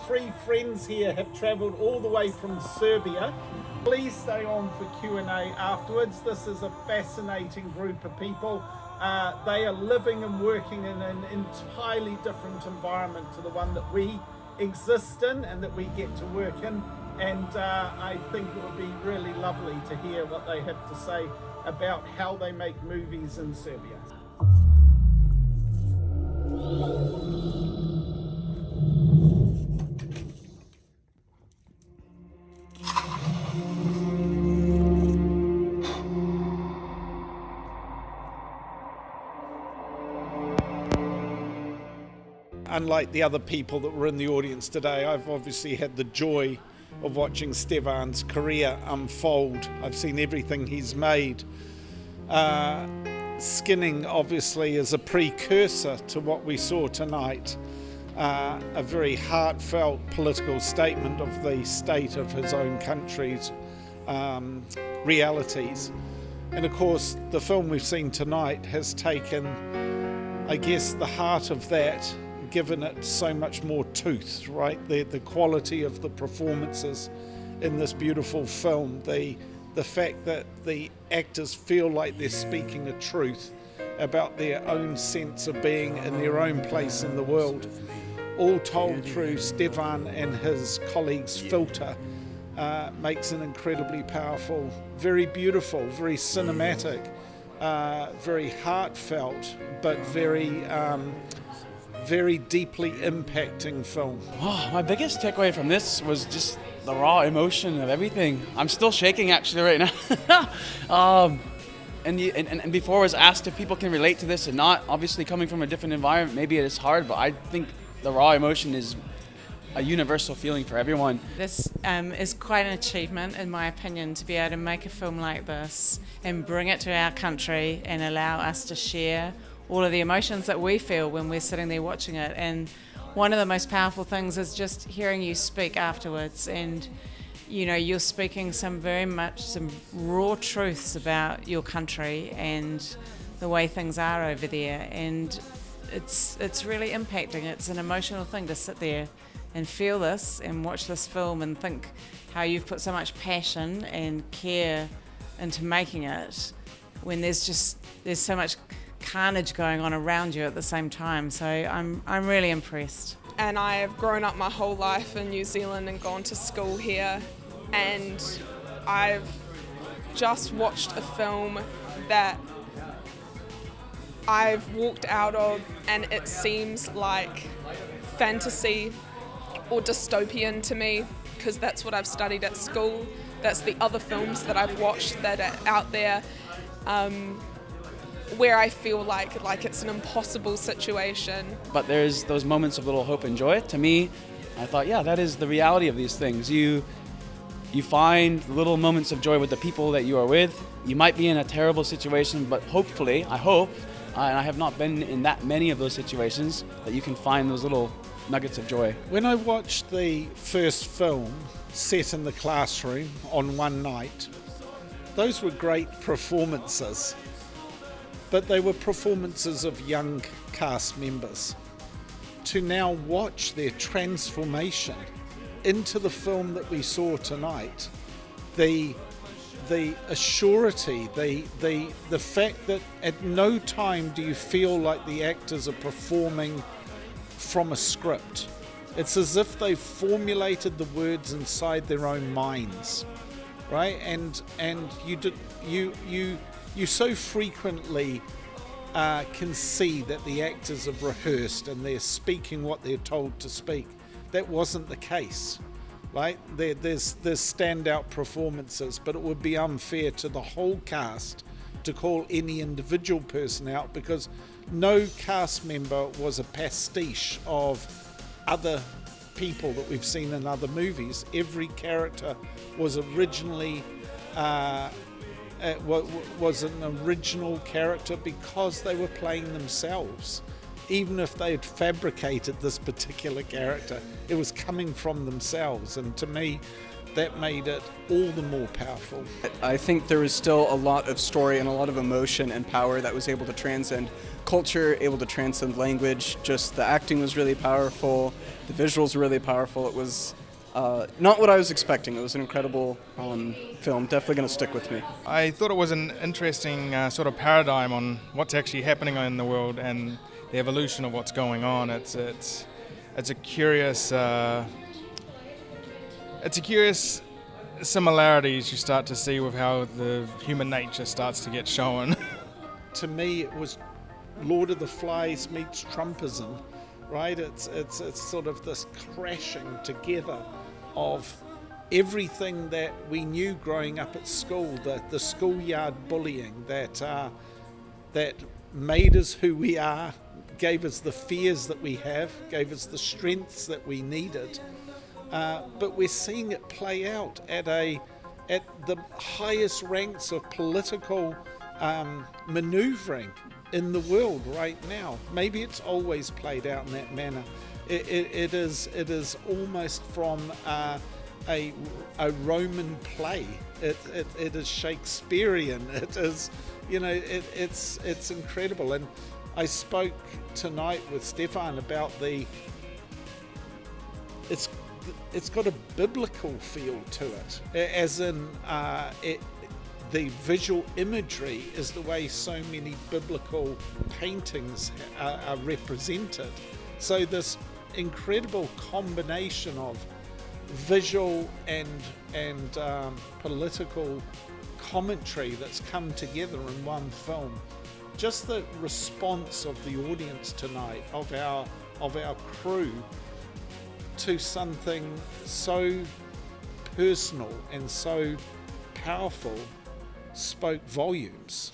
three friends here have travelled all the way from Serbia. Please stay on for Q&A afterwards. This is a fascinating group of people. They are living and working in an entirely different environment to the one that we exist in and that we get to work in. And I think it would be really lovely to hear what they have to say about how they make movies in Serbia. Unlike the other people that were in the audience today, I've obviously had the joy of watching Stevan's career unfold. I've seen everything he's made. Skinning obviously is a precursor to what we saw tonight. A very heartfelt political statement of the state of his own country's realities. And of course, the film we've seen tonight has taken, I guess, the heart of that, given it so much more tooth, right? The quality of the performances in this beautiful film, the fact that the actors feel like they're speaking a truth about their own sense of being in their own place in the world, all told through Stevan and his colleagues' filter, makes an incredibly powerful, very beautiful, very cinematic, very heartfelt, but very deeply impacting film. Oh, my biggest takeaway from this was just the raw emotion of everything. I'm still shaking actually right now. And before I was asked if people can relate to this or not. Obviously coming from a different environment, maybe it is hard, but I think the raw emotion is a universal feeling for everyone. This is quite an achievement, in my opinion, to be able to make a film like this and bring it to our country and allow us to share all of the emotions that we feel when we're sitting there watching it. And one of the most powerful things is just hearing you speak afterwards, and you know, you're speaking some raw truths about your country and the way things are over there, and it's really impacting. It's an emotional thing to sit there and feel this and watch this film and think how you've put so much passion and care into making it when there's so much carnage going on around you at the same time. So I'm really impressed. And I have grown up my whole life in New Zealand and gone to school here, and I've just watched a film that I've walked out of and it seems like fantasy or dystopian to me, because that's what I've studied at school. That's the other films that I've watched that are out there, where I feel like it's an impossible situation. But there's those moments of little hope and joy. To me, I thought, yeah, that is the reality of these things. You find little moments of joy with the people that you are with. You might be in a terrible situation, but hopefully, I hope, and I have not been in that many of those situations, that you can find those little nuggets of joy. When I watched the first film set in the classroom on one night, those were great performances. But they were performances of young cast members. To now watch their transformation into the film that we saw tonight, the assurity, the fact that at no time do you feel like the actors are performing from a script. It's as if they've formulated the words inside their own minds, right? And you so frequently can see that the actors have rehearsed and they're speaking what they're told to speak. That wasn't the case, right? There's standout performances, but it would be unfair to the whole cast to call any individual person out, because no cast member was a pastiche of other people that we've seen in other movies. Every character was originally was an original character because they were playing themselves. Even if they had fabricated this particular character, it was coming from themselves. And to me, that made it all the more powerful. I think there was still a lot of story and a lot of emotion and power that was able to transcend culture, able to transcend language. Just the acting was really powerful, the visuals were really powerful. It was not what I was expecting. It was an incredible film, definitely going to stick with me. I thought it was an interesting sort of paradigm on what's actually happening in the world and the evolution of what's going on. It's a curious similarities you start to see with how the human nature starts to get shown. To me, it was Lord of the Flies meets Trumpism, right? It's sort of this crashing together of everything that we knew growing up at school, the schoolyard bullying that made us who we are, gave us the fears that we have, gave us the strengths that we needed. But we're seeing it play out at the highest ranks of political manoeuvring in the world right now. Maybe it's always played out in that manner. It is almost from a Roman play. It is Shakespearean. It is, it's incredible. And I spoke tonight with Stevan about it's got a biblical feel to it, as in the visual imagery is the way so many biblical paintings are represented. So this incredible combination of visual and political commentary that's come together in one film. Just the response of the audience tonight, of our crew, to something so personal and so powerful spoke volumes.